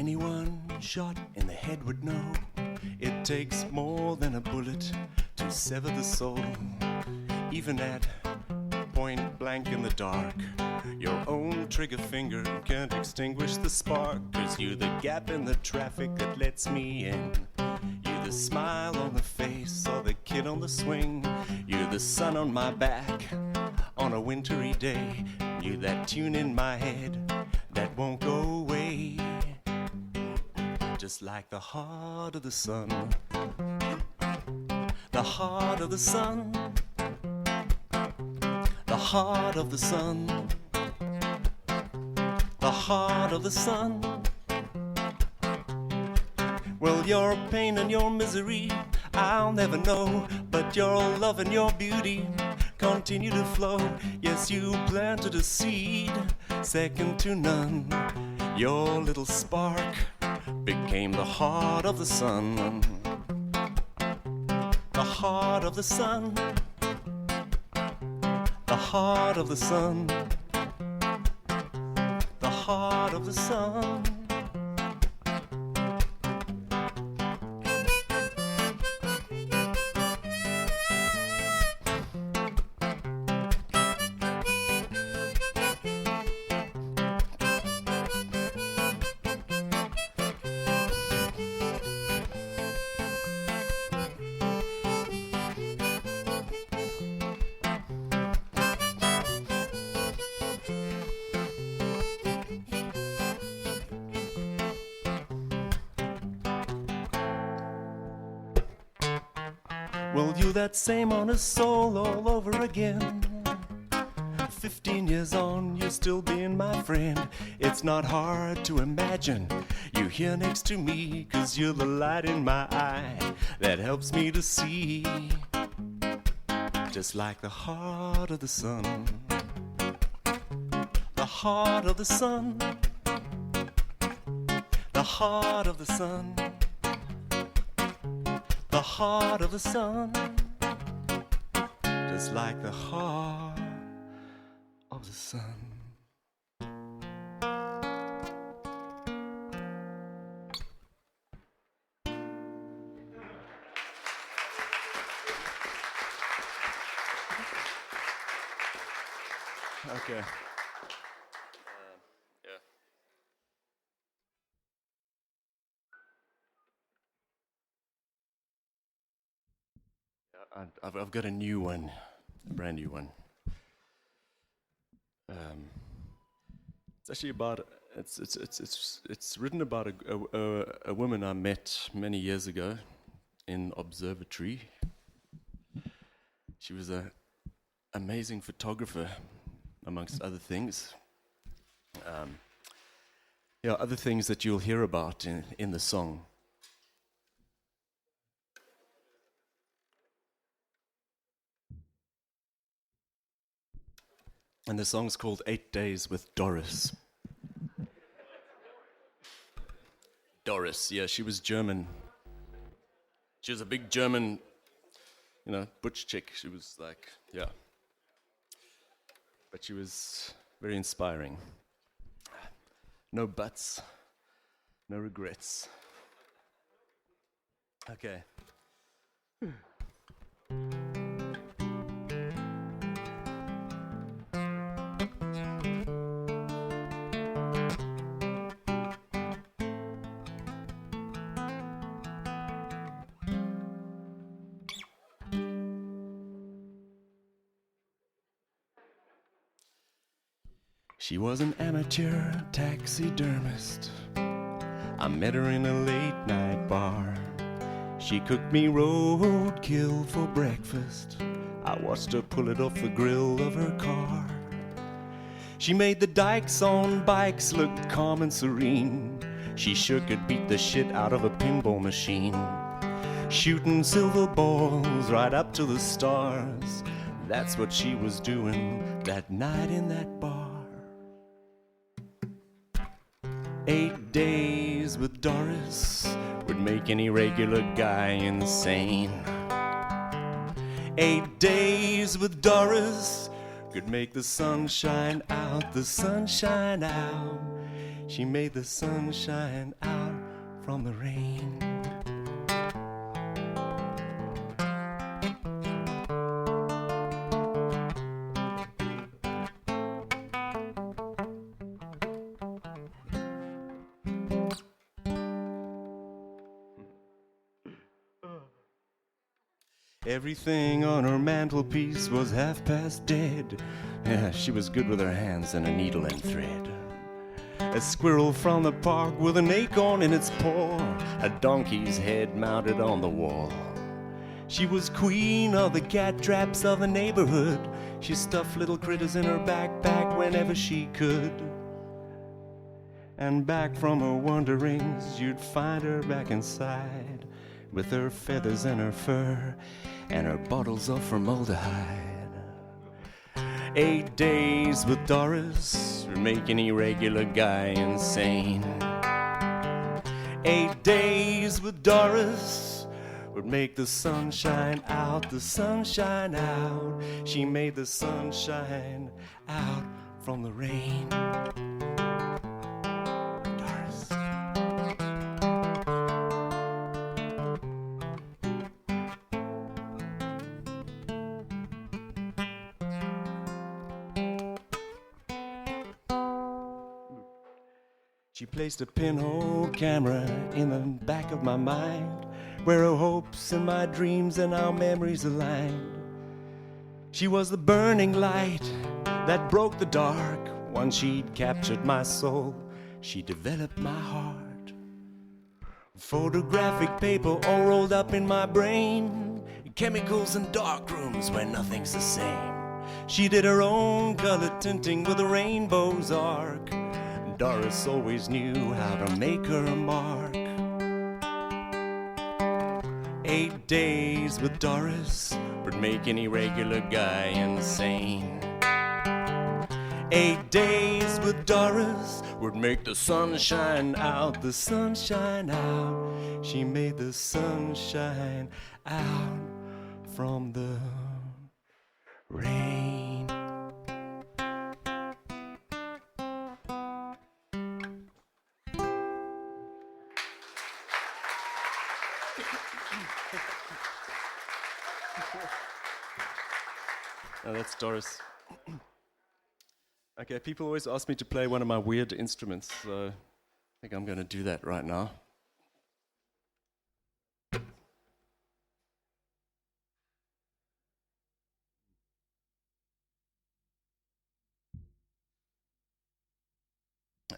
Anyone shot in the head would know it takes more than a bullet to sever the soul. Even at point blank in the dark, your own trigger finger can't extinguish the spark. 'Cause you're the gap in the traffic that lets me in. You're the smile on the face or the kid on the swing. You're the sun on my back on a wintry day. You're that tune in my head that won't go away. Just like the heart of the sun. The heart of the sun. The heart of the sun. The heart of the sun. Well, your pain and your misery I'll never know, but your love and your beauty continue to flow. Yes, you planted a seed second to none. Your little spark became the heart of the sun. The heart of the sun. The heart of the sun. The heart of the sun. Well, you're that same honest soul all over again. 15 years on, you're still being my friend. It's not hard to imagine you here next to me, 'cause you're the light in my eye that helps me to see. Just like the heart of the sun. The heart of the sun. The heart of the sun. The heart of the sun, just like the heart of the sun. Okay. I've got a new one, a brand new one. It's actually about it's written about a woman I met many years ago in observatory. She was an amazing photographer, amongst other things. Other things that you'll hear about in the song. And the song's called 8 Days with Doris. Doris, yeah, she was German. She was a big German, butch chick. She was like, yeah. But she was very inspiring. No buts, no regrets. Okay. She was an amateur taxidermist. I met her in a late night bar. She cooked me roadkill for breakfast. I watched her pull it off the grill of her car. She made the dykes on bikes look calm and serene. She sure could beat the shit out of a pinball machine, shooting silver balls right up to the stars. That's what she was doing that night in that bar. 8 days with Doris would make any regular guy insane. 8 days with Doris could make the sun shine out, the sun shine out. She made the sun shine out from the rain. Everything on her mantelpiece was half past dead. Yeah, she was good with her hands and a needle and thread. A squirrel from the park with an acorn in its paw, a donkey's head mounted on the wall. She was queen of the cat traps of the neighborhood. She stuffed little critters in her backpack whenever she could. And back from her wanderings, you'd find her back inside, with her feathers and her fur and her bottles of formaldehyde. 8 days with Doris would make an irregular guy insane. 8 days with Doris would make the sun shine out, the sun shine out. She made the sun shine out from the rain. Doris. She placed a pinhole camera in the back of my mind, where her hopes and my dreams and our memories aligned. She was the burning light that broke the dark. Once she'd captured my soul, she developed my heart. Photographic paper all rolled up in my brain, chemicals and dark rooms where nothing's the same. She did her own color tinting with a rainbow's arc. Doris always knew how to make her mark. 8 days with Doris would make any regular guy insane. 8 days with Doris would make the sun shine out, the sun shine out. She made the sun shine out from the rain. Oh, that's Doris. Okay, people always ask me to play one of my weird instruments, so I think I'm going to do that right now.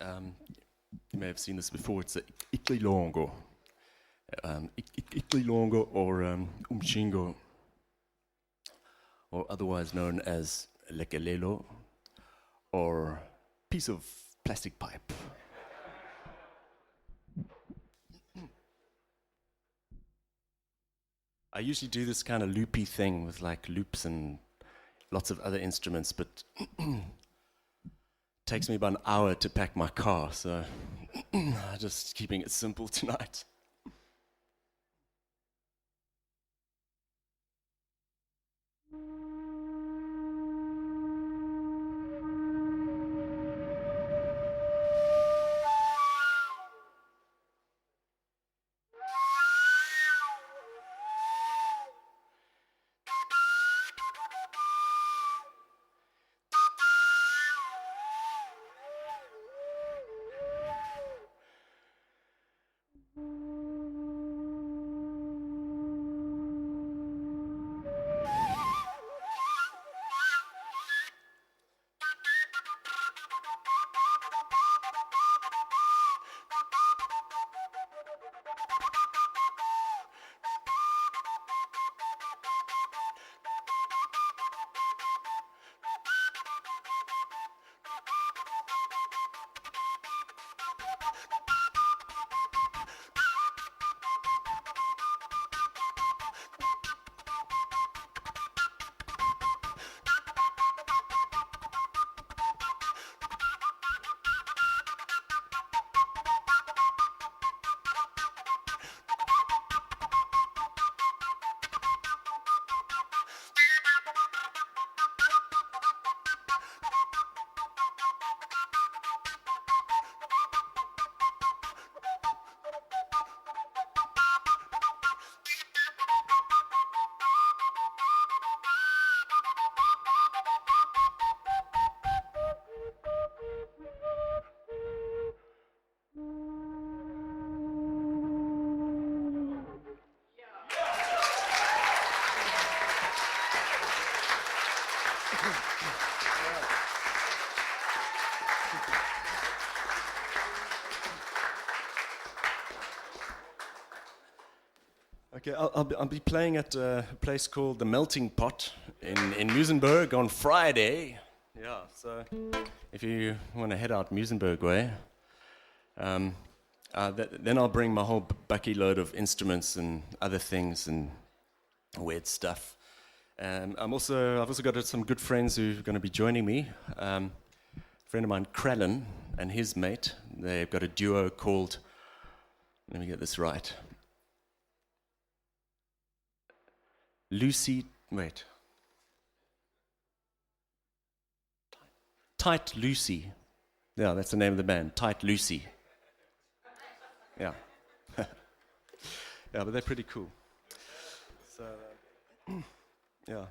You may have seen this before. It's a itlilongo. Itlilongo or umshingo, or otherwise known as lekelelo, or piece of plastic pipe. I usually do this kind of loopy thing with like loops and lots of other instruments, but it takes me about an hour to pack my car, so just keeping it simple tonight. Okay, I'll be playing at a place called the Melting Pot in Muizenberg on Friday. Yeah, so if you want to head out Muizenberg way, then I'll bring my whole bucky load of instruments and other things and weird stuff. I've also got some good friends who are going to be joining me. A friend of mine, Krallen, and his mate. They've got a duo called, let me get this right, Tight Lucy. Yeah, that's the name of the band, Tight Lucy. Yeah. Yeah, but they're pretty cool. So, yeah.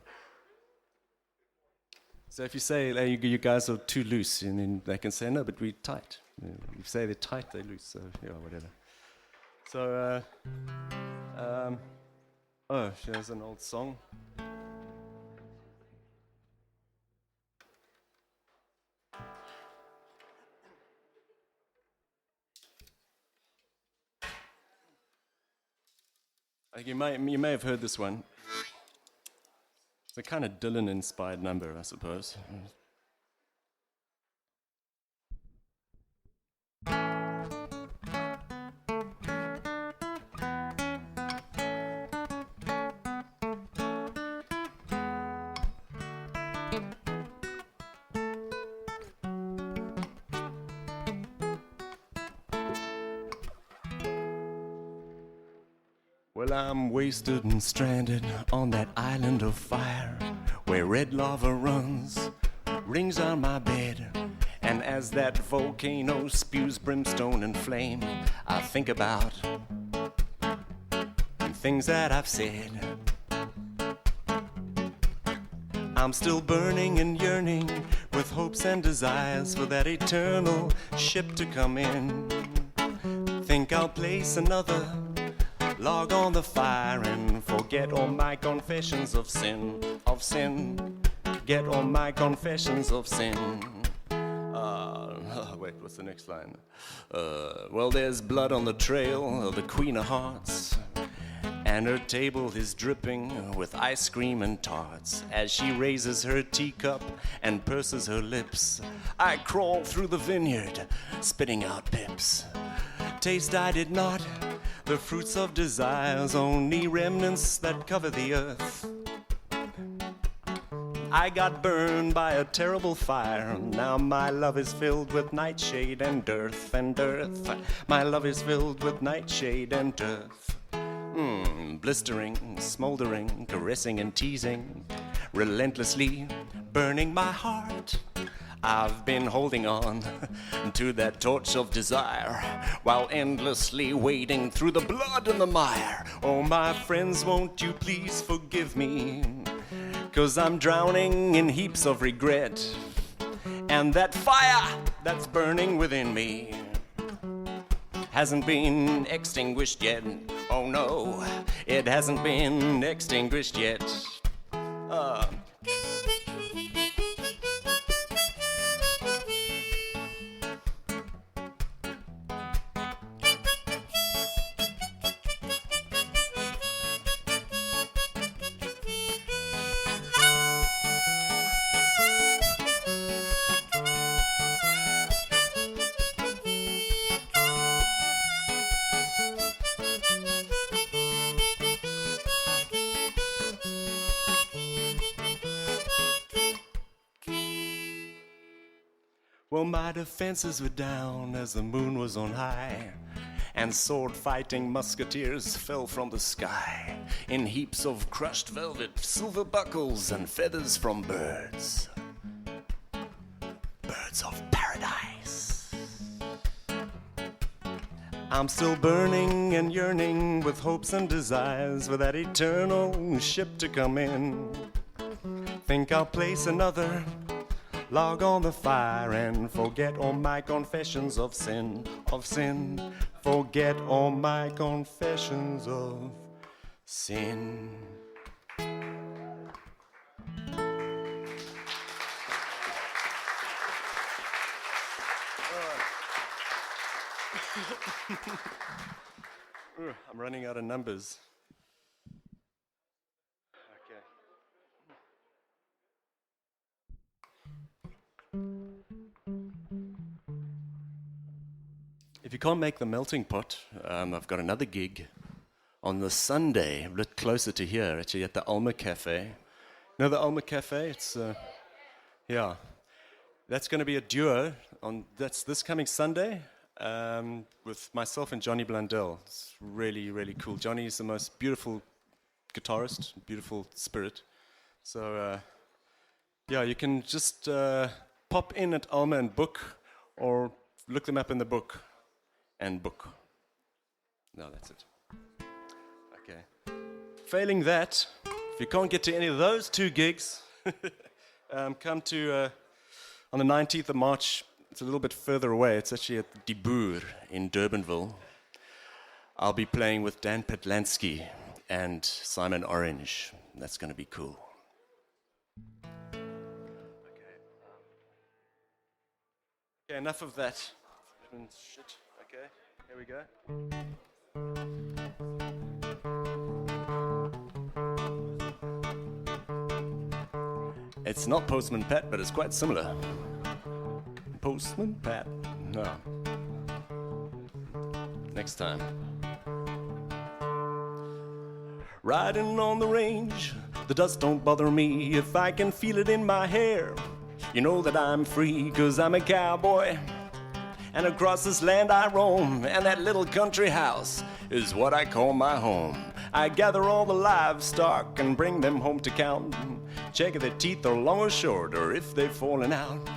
So if you say you guys are too loose, and then they can say, no, but we're tight. If you say they're tight, they're loose, so yeah, whatever. So, there's an old song. You may have heard this one. It's a kind of Dylan-inspired number, I suppose. Well, I'm wasted and stranded on that island of fire where red lava runs, rings on my bed. And as that volcano spews brimstone and flame, I think about things that I've said. I'm still burning and yearning with hopes and desires for that eternal ship to come in. Think I'll place another log on the fire and forget all my confessions of sin, Get all my confessions of sin. Wait, what's the next line? Well, there's blood on the trail of the Queen of Hearts, and her table is dripping with ice cream and tarts. As she raises her teacup and purses her lips, I crawl through the vineyard, spitting out pips. Taste I did not, the fruits of desires, only remnants that cover the earth. I got burned by a terrible fire. Now my love is filled with nightshade and dearth, My love is filled with nightshade and dearth. Blistering, smoldering, caressing and teasing, relentlessly burning my heart. I've been holding on to that torch of desire while endlessly wading through the blood and the mire. Oh, my friends, won't you please forgive me? 'Cause I'm drowning in heaps of regret, and that fire that's burning within me hasn't been extinguished yet. Oh no, it hasn't been extinguished yet. Well, my defenses were down as the moon was on high, and sword-fighting musketeers fell from the sky in heaps of crushed velvet, silver buckles, and feathers from birds. Birds of paradise. I'm still burning and yearning with hopes and desires for that eternal ship to come in. Think I'll place another log on the fire and forget all my confessions of sin, Forget all my confessions of sin. I'm running out of numbers. If you can't make the melting pot, I've got another gig on the Sunday, a bit closer to here, actually at the Alma Cafe. You know the Alma Cafe? It's, yeah. That's going to be a duo. That's this coming Sunday with myself and Johnny Blundell. It's really, really cool. Johnny is the most beautiful guitarist, beautiful spirit. So, yeah, you can just pop in at Alma and book, or look them up in the book and book. No, that's it. Okay. Failing that, if you can't get to any of those two gigs, come to, on the 19th of March, it's a little bit further away. It's actually at Die Boer in Durbanville. I'll be playing with Dan Petlansky and Simon Orange. That's going to be cool. Okay, enough of that. Shit. Okay, here we go. It's not Postman Pat, but it's quite similar. Postman Pat. No. Next time. Riding on the range, the dust don't bother me if I can feel it in my hair. You know that I'm free, 'cause I'm a cowboy. And across this land I roam, and that little country house is what I call my home. I gather all the livestock and bring them home to count. Check if their teeth are long or short, or if they've fallen out.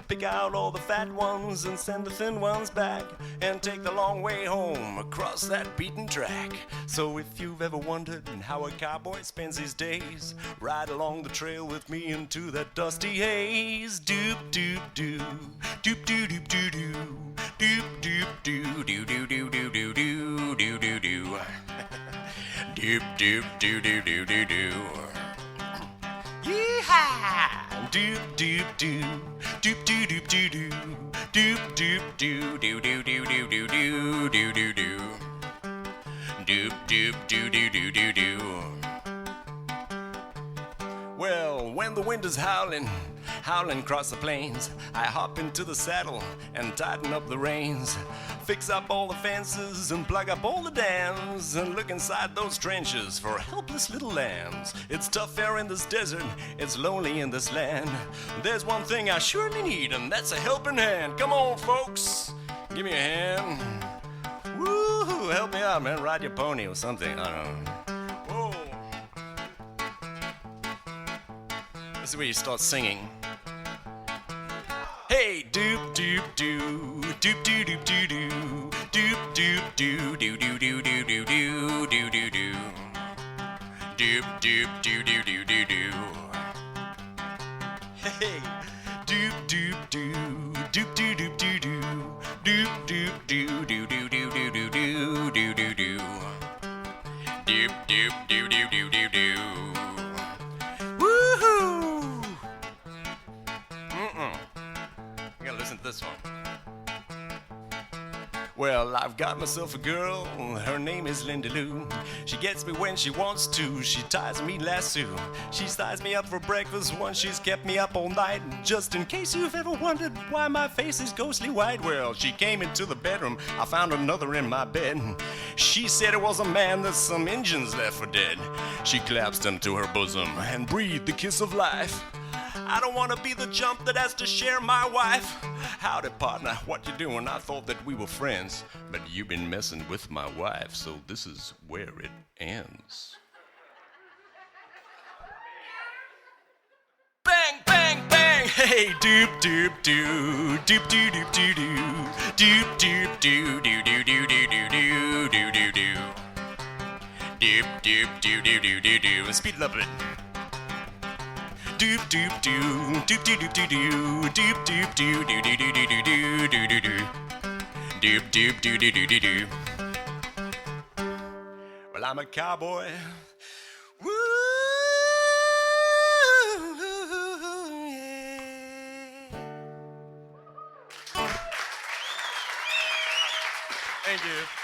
Pick out all the fat ones and send the thin ones back, and take the long way home across that beaten track. So if you've ever wondered how a cowboy spends his days, ride along the trail with me into that dusty haze. Doop doop doo, doop doo doop doo doo, doop doop doo doo doo doo doo doo doo doo doo doo, doop doop doo doo doo doo doo. Yee-haw! Doop doop doo, doop doo doop doo doo, doop doop doo doo doo doo doo doo doo doo doo doo, doop doop doo doo doo doo doo. Well, when the wind is howling across the plains, I hop into the saddle and tighten up the reins. Fix up all the fences and plug up all the dams, and look inside those trenches for helpless little lambs. It's tough air in this desert, it's lonely in this land. There's one thing I surely need, and that's a helping hand. Come on, folks, give me a hand. Woo, help me out, man. Ride your pony or something, I don't know. Whoa. This is where you start singing. Hey, doop doop doo, doop doo doop doo doo, doop doop doo doo doo doo doo doo doo doo doo doo, doop doop doo doo doo doo doo. Hey, doop doop doo, doop doo doop doo doo, doop doop doo doo doo doo doo doo doo doo doo doo, doop doop doo doo doo doo doo. Woohoo! Listen to this one. Well, I've got myself a girl, her name is Linda Lou. She gets me when she wants to, she ties me lasso. She ties me up for breakfast once, she's kept me up all night. Just in case you've ever wondered why my face is ghostly white. Well, she came into the bedroom, I found another in my bed. She said it was a man that some Injuns left for dead. She collapsed into her bosom and breathed the kiss of life. I don't want to be the chump that has to share my wife. Howdy, partner, what you doing? I thought that we were friends, but you've been messing with my wife, so this is where it ends. Bang, bang, bang! Hey, doop, doop, doo, doop, doo, doop, doo, doo, doop, doop, doo, doo, doo, doo, doo, doo, doo, doo, doo, doo, doop, doop, doo, doo, doo, doo, doo, and speed it up a bit. Doop doop doo, doop doo doop doo doo, doop doop doo doo doo doo doo doo doo doo doo, doop doop doo doo doo doo doo. Well, I'm a cowboy. Woo, yeah. Thank you.